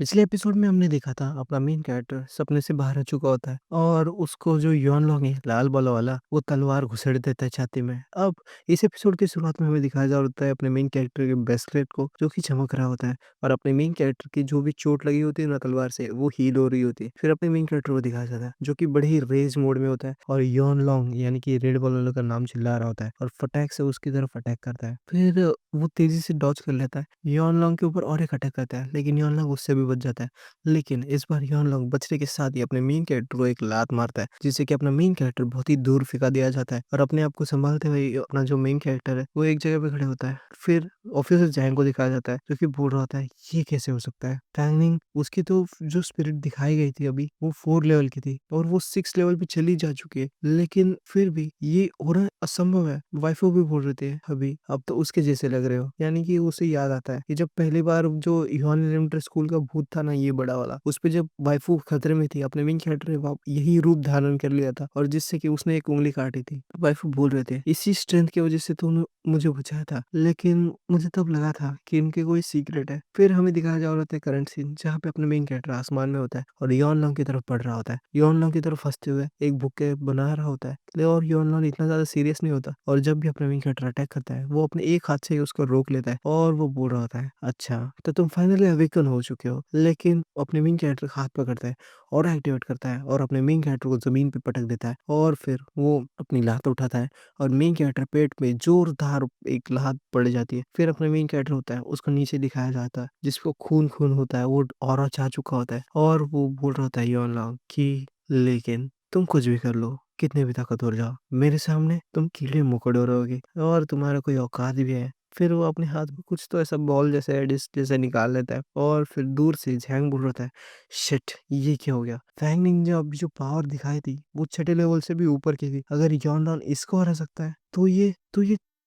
पिछले एपिसोड में हमने देखा था अपना मेन कैरेक्टर सपने से बाहर आ चुका होता है और उसको जो यॉन लॉन्ग है लाल बालों वाला वो तलवार घुसेड़ देता है छाती में। अब इस एपिसोड की शुरुआत में हमें दिखाया जा होता है अपने मेन कैरेक्टर के ब्रेसलेट को जो कि चमक रहा होता है और अपने मेन कैरेक्टर की जो भी चोट लगी होती है ना तलवार से वो हील हो रही होती है। फिर अपने मेन कैरेक्टर को दिखाया जाता है जो कि बड़े ही रेज मोड में होता है और यॉन लॉन्ग यानी कि रेड बॉल वाले का नाम चिल्ला रहा होता है और फटैक से उसकी तरफ अटैक करता है। फिर वो तेजी से डॉज कर लेता है, यॉन लॉन्ग के ऊपर और एक अटैक करता है लेकिन यॉन लॉन्ग उससे भी बच जाता है। लेकिन इस बार यॉन लॉन्ग बचने के साथ ही अपने मेन कैरेक्टर को एक लात मारता है जिससे कि अपना मेन कैरेक्टर बहुत ही दूर फेंका दिया जाता है और अपने आप को संभालते हुए अपना जो मेन कैरेक्टर है वो एक जगह पे खड़े होता है। फिर ऑफिसर जैंग को दिखाया जाता है जो कि बोल रहा होता है ये कैसे हो सकता है। फैंगनिंग उसकी तो जो स्पिरिट दिखाई गई थी अभी वो 4 लेवल की थी और वो 6 लेवल पे चली जा चुकी है, लेकिन फिर भी ये होना असंभव है। वाइफो भी बोल रहे थे अभी अब तो उसके जैसे लग रहे हो, यानी कि उसे याद आता है कि जब पहली बार जो ह्यूमन एलिमेंटरी स्कूल का भूत था ना ये बड़ा वाला, उस पे जब वाइफू खतरे में थी अपने मेन कैरेक्टर ने यही रूप धारण कर लिया था और जिससे कि उसने एक उंगली काटी थी। वाइफू बोल रहे थे इसी स्ट्रेंथ की वजह से तूने मुझे बचाया था, लेकिन मुझे तब लगा था कि इनके कोई सीक्रेट है। फिर हमें दिखाया जा रहा था करंट सीन जहाँ पे अपना मेन कैरेक्टर आसमान में होता है और यॉन लॉन्ग की तरफ पढ़ रहा होता है, यॉन लॉन्ग की तरफ हंसते हुए एक बुक बना रहा होता है और यॉन लॉन्ग इतना ज्यादा सीरियस नहीं होता और जब भी अपना मेन कैरेक्टर अटैक करता है वो अपने एक हाथ से ही उसको रोक लेता है और वो बोल रहा होता है अच्छा तो तुम फाइनली अवेकन हो चुके हो। लेकिन अपने मेन कैरेक्टर का हाथ पकड़ता है और एक्टिवेट करता है और अपने मेन कैरेक्टर को जमीन पे पटक देता है और फिर वो अपनी लात उठाता है और मेन कैरेक्टर पेट में जोरदार एक लात पड़ जाती है। फिर अपने मेन कैरेक्टर होता है उसको नीचे दिखाया जाता है जिसको खून खून होता है, वो ऑरा चाह चुका होता है और वो बोल रहा होता है योन लॉन्ग कि लेकिन तुम कुछ भी कर लो, कितने भी ताकतवर जाओ, मेरे सामने तुम कीड़े मकोड़े रहोगे और तुम्हारा कोई औकात भी है। फिर वो अपने हाथ में कुछ तो ऐसा बॉल जैसे डिस्क जैसे निकाल लेता है और फिर दूर से झैंग बोल रहा है शिट ये क्या हो गया। फैंग ने जो अभी जो पावर दिखाई थी वो छठे लेवल से भी ऊपर की थी। अगर यॉन इसको हरा सकता है तो ये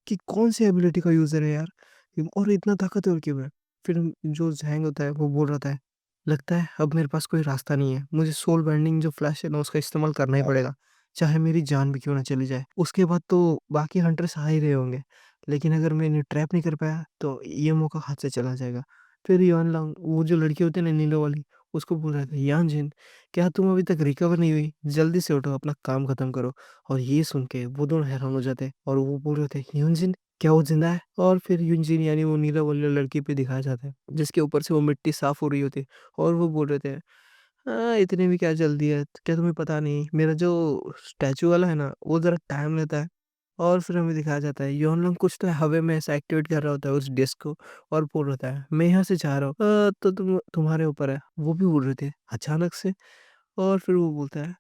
कि कौन सी एबिलिटी का यूजर है यार और इतना ताकतवर क्यों है। फिर जो झैंग होता है वो बोल रहा था लगता है अब मेरे पास कोई रास्ता नहीं है, मुझे सोल बाइंडिंग जो फ्लैश है ना उसका इस्तेमाल करना ही पड़ेगा, चाहे मेरी जान भी क्यों ना चली जाए। उसके बाद तो बाकी हंटर्स आ ही रहे होंगे, लेकिन अगर मैं इन्हें ट्रैप नहीं कर पाया तो ये मौका हाथ से चला जाएगा। फिर यान लॉन्ग वो जो लड़की होती है ना नीलो वाली उसको बोल रहा था यान जिन क्या तुम अभी तक रिकवर नहीं हुई, जल्दी से उठो अपना काम खत्म करो। और ये सुन के वो दोनों हैरान हो जाते हैं और वो बोल रहे थे यूनजिन क्या वो जिंदा है। और फिर यूनजिन यानी वो नीला वाली लड़की पे दिखाया जाता है जिसके ऊपर से वो मिट्टी साफ हो रही होती है और वो बोल रहे थे हाँ इतने भी क्या जल्दी है, क्या तुम्हें पता नहीं मेरा जो स्टैचू वाला है ना वो जरा टाइम लेता है। और फिर हमें दिखाया जाता है योनलंग कुछ तो हवा में ऐसा एक्टिवेट कर रहा होता है उस डिस्क को और बोल रहा है मैं यहाँ से जा रहा हूँ तो तुम्हारे ऊपर है। वो भी बोल रहे थे अचानक से और फिर वो बोलता है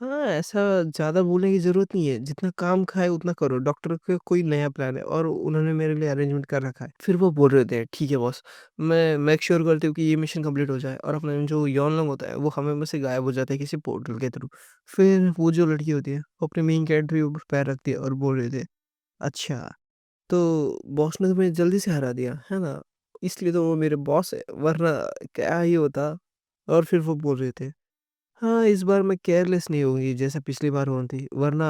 हाँ ऐसा ज़्यादा बोलने की ज़रूरत नहीं है, जितना काम खाए उतना करो, डॉक्टर का कोई नया प्लान है और उन्होंने मेरे लिए अरेंजमेंट कर रखा है। फिर वो बोल रहे थे ठीक है बॉस, मैं मेक श्योर करती हूँ कि ये मिशन कंप्लीट हो जाए और अपना जो यॉन लॉन्ग होता है वो हमें में से गायब हो जाता है किसी पोर्टल के थ्रू। फिर वो जो लड़की होती है वो अपने मेन कैरेक्टर के ऊपर पैर रखती है और बोल रहे थे अच्छा तो बॉस ने तुम्हें जल्दी से हरा दिया है ना, इसलिए तो वो मेरे बॉस है वरना क्या ही होता। और फिर वो बोल रहे थे हाँ, इस बार मैं केयरलेस नहीं होंगी जैसा पिछली बार हुई थी, वरना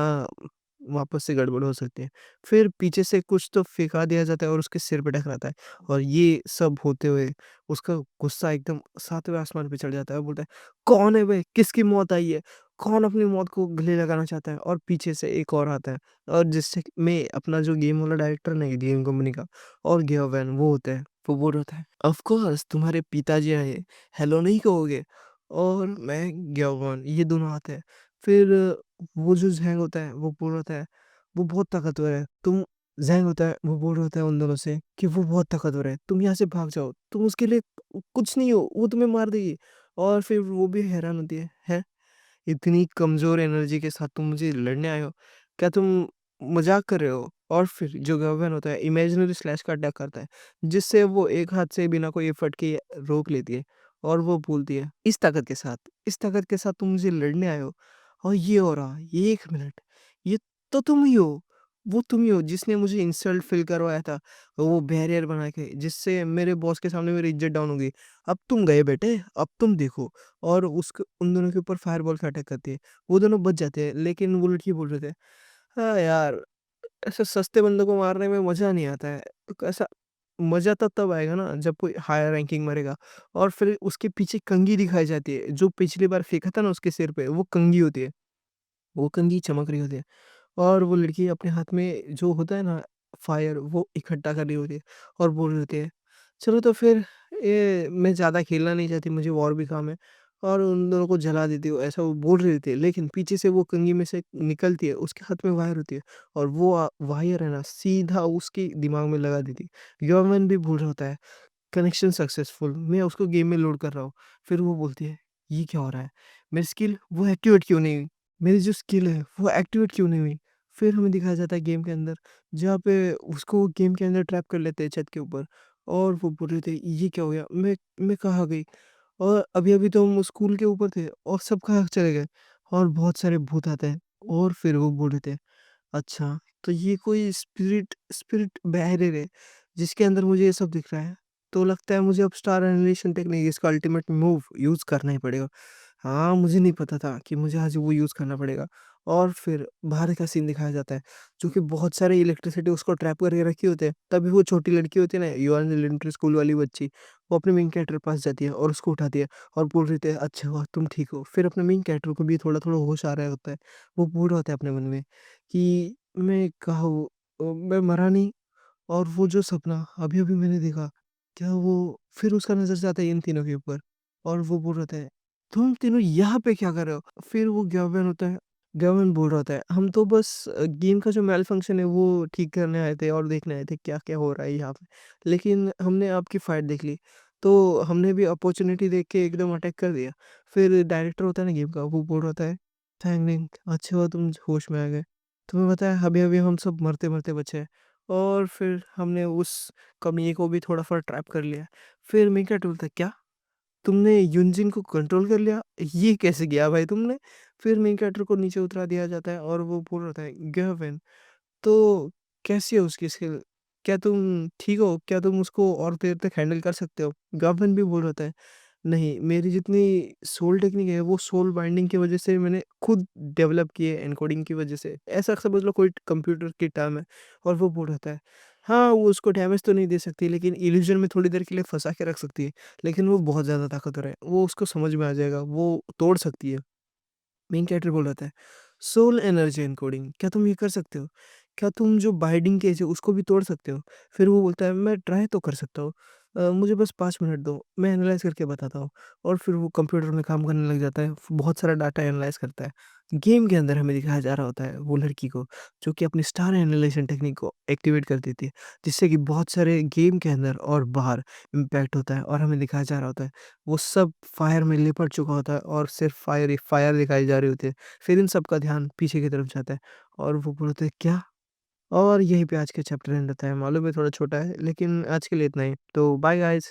वापस से गड़बड़ हो सकती है। फिर पीछे से कुछ तो फेंका दिया जाता है और उसके सिर पे टकराता है और ये सब होते हुए उसका गुस्सा एकदम 7वें आसमान पे चढ़ जाता है। वो बोलता है, "कौन है बे? किसकी मौत आई है? कौन अपनी मौत को गले लगाना चाहता है?" और पीछे से एक और आता है और जिससे कि मैं अपना जो गेम वाला डायरेक्टर नहीं गेम कंपनी का और गियोवेन वो होता है, वो बोल रहा था, "ऑफ कोर्स तुम्हारे पिताजी आए, हेलो नहीं कहोगे?" और मैं ग्याओगॉन ये दोनों आते हैं। फिर वो जो ज़ैंग होता है वो बोल रहा होता है वो बहुत ताकतवर है। तुम ज़ैंग होता है वो बोल रहा होता है उन दोनों से कि वो बहुत ताकतवर है, तुम यहाँ से भाग जाओ, तुम उसके लिए कुछ नहीं हो, वो तुम्हें मार देगी। और फिर वो भी हैरान होती है, हैं? इतनी कमज़ोर एनर्जी के साथ तुम मुझे लड़ने आए हो? क्या तुम मज़ाक कर रहे हो? और फिर जो गवर्नर होता है इमेजिनरी स्लैश का अटैक करता है, जिससे वो एक हाथ से बिना कोई एफर्ट किए रोक लेती है और वो बोलती है, इस ताकत के साथ तुम मुझे लड़ने आए हो? और ये हो रहा, ये 1 मिनट, ये तो तुम ही हो, वो तुम ही हो जिसने मुझे इंसल्ट फ़ील करवाया था, वो बैरियर बना के, जिससे मेरे बॉस के सामने मेरी इज़्ज़त डाउन हो गई। अब तुम गए बेटे, अब तुम देखो। और उसक उन दोनों के ऊपर फायरबॉल का अटैक करती है। वो दोनों बच जाते हैं, लेकिन वो लड़की बोल रहे थे, "हाँ यार, ऐसे सस्ते बंदों को मारने में मज़ा नहीं आता है।" तो कैसा मज़ा तब आएगा ना जब कोई हायर रैंकिंग मरेगा। और फिर उसके पीछे कंघी दिखाई जाती है, जो पिछली बार फेंका था ना उसके सिर पे, वो कंघी होती है। वो कंघी चमक रही होती है और वो लड़की अपने हाथ में जो होता है ना फायर, वो इकट्ठा कर रही होती है और बोल रही होती है, चलो तो फिर ये मैं ज़्यादा खेलना नहीं चाहती, मुझे और भी काम है, और उन दोनों को जला देती हूँ, ऐसा वो बोल रही होती है। लेकिन पीछे से वो कंघी में से निकलती है, उसके हाथ में वायर होती है और वो वायर है ना सीधा उसके दिमाग में लगा देती है। यौवन भी भूल रहा होता है, कनेक्शन सक्सेसफुल, मैं उसको गेम में लोड कर रहा हूँ। फिर वो बोलती है, ये क्या हो रहा है? मेरी स्किल वो एक्टिवेट क्यों नहीं हुई? मेरी जो स्किल है वो एक्टिवेट क्यों नहीं हुई? फिर हमें दिखाया जाता है गेम के अंदर, जहाँ पे उसको गेम के अंदर ट्रैप कर लेते हैं छत के ऊपर, और वो बोल रहे थे ये क्या हो गया? मैं कहाँ गई? और अभी-अभी तो हम स्कूल के ऊपर थे और सब कहाँ चले गए? और बहुत सारे भूत आते हैं और फिर वो बोल रहे थे, अच्छा, तो ये कोई स्पिरिट स्पिरिट बैरियर है, जिसके अंदर मुझे ये सब दिख रहा है। तो लगता है मुझे अब स्टार एनिमेशन टेक्निक, इसका अल्टीमेट मूव यूज़ करना ही पड़ेगा। हाँ, मुझे नहीं पता था कि मुझे आज वो यूज़ करना पड़ेगा। और फिर बाहर का सीन दिखाया जाता है, जो कि बहुत सारे इलेक्ट्रिसिटी उसको ट्रैप करके रखे होते हैं। तभी वो छोटी लड़की होती है ना, युआन एलिमेंट्री स्कूल वाली बच्ची, वो अपने मेन कैरेक्टर के पास जाती है और उसको उठाती है और बोल रही थी, "अच्छा हुआ तुम ठीक हो।" फिर अपने मेन कैरेक्टर को भी थोड़ा-थोड़ा होश आ रहा होता है। वो बोल रहा होता है अपने मन में कि मैं कहाँ हूँ? मैं मरा नहीं, और वो जो सपना अभी-अभी मैंने देखा, क्या वो फिर उसका नज़र जाता है इन तीनों के ऊपर और वो बोल रहा होता है, "तुम तीनों यहाँ पे क्या कर रहे हो?" फिर वो ग्याविन होता है, ग्याविन बोल रहा होता है, "हम तो बस गेम का जो मेल फंक्शन है वो ठीक करने आए थे और देखने आए थे क्या-क्या हो रहा है यहाँ पे। लेकिन हमने आपकी फाइट देख ली, तो हमने भी अपॉर्च्युनिटी देख के एकदम अटैक कर दिया।" फिर डायरेक्टर होता है ना गेम का, वो बोल रहा होता है, "थैंक अच्छा हुआ तुम होश में आ गए। तुम्हें पता है अभी-अभी हम सब मरते-मरते बचे हैं।" और फिर हमने उस कमीने को भी थोड़ा-थोड़ा ट्रैप कर लिया। फिर मेका बोलता है, "क्या? तुमने युनजिन को कंट्रोल कर लिया? ये कैसे किया भाई तुमने?" फिर मेन कैरेक्टर को नीचे उतरा दिया जाता है और वो बोल रहा है, "गेहवेन, तो कैसी है उसकी स्किल? क्या तुम ठीक हो? क्या तुम उसको और देर तक हैंडल कर सकते हो?" गावन भी बोल रहा है, नहीं, मेरी जितनी सोल टेक्निक है वो सोल बाइंडिंग की वज़ह से मैंने खुद डेवलप की है, एन्कोडिंग की वज़ह से। ऐसा समझ लो कोई कंप्यूटर की टर्म है। और वो बोल रहा है, हाँ, वो उसको डैमेज तो नहीं दे सकती, लेकिन इल्यूज़न में थोड़ी देर के लिए फँसा के रख सकती है। लेकिन वो बहुत ज़्यादा ताकतवर है, वो उसको समझ में आ जाएगा, वो तोड़ सकती है। मेन कैरेक्टर बोल रहा था, सोल एनर्जी एन्कोडिंग, क्या तुम ये कर सकते हो? क्या तुम जो बाइंडिंग केज है उसको भी तोड़ सकते हो? फिर वो बोलता है, मैं ट्राई तो कर सकता हूँ। मुझे बस 5 मिनट दो, मैं एनालाइज़ करके बताता हूँ। और फिर वो कंप्यूटर में काम करने लग जाता है, बहुत सारा डाटा एनालाइज़ करता है। गेम के अंदर हमें दिखाया जा रहा होता है वो लड़की को, जो कि अपनी स्टार एनालाइज़ेशन टेक्निक को एक्टिवेट कर देती है, जिससे कि बहुत सारे गेम के अंदर और बाहर इम्पैक्ट होता है, और हमें दिखाया जा रहा होता है वो सब फायर में लिपट चुका होता है और सिर्फ फायर ही फायर दिखाई जा रही होती है। फिर इन सब का ध्यान पीछे की तरफ जाता है और वो बोलते हैं, क्या? और यहीं पे आज का चैप्टर एंड होता है। मालूम है थोड़ा छोटा है, लेकिन आज के लिए इतना ही। तो बाय गाइज़।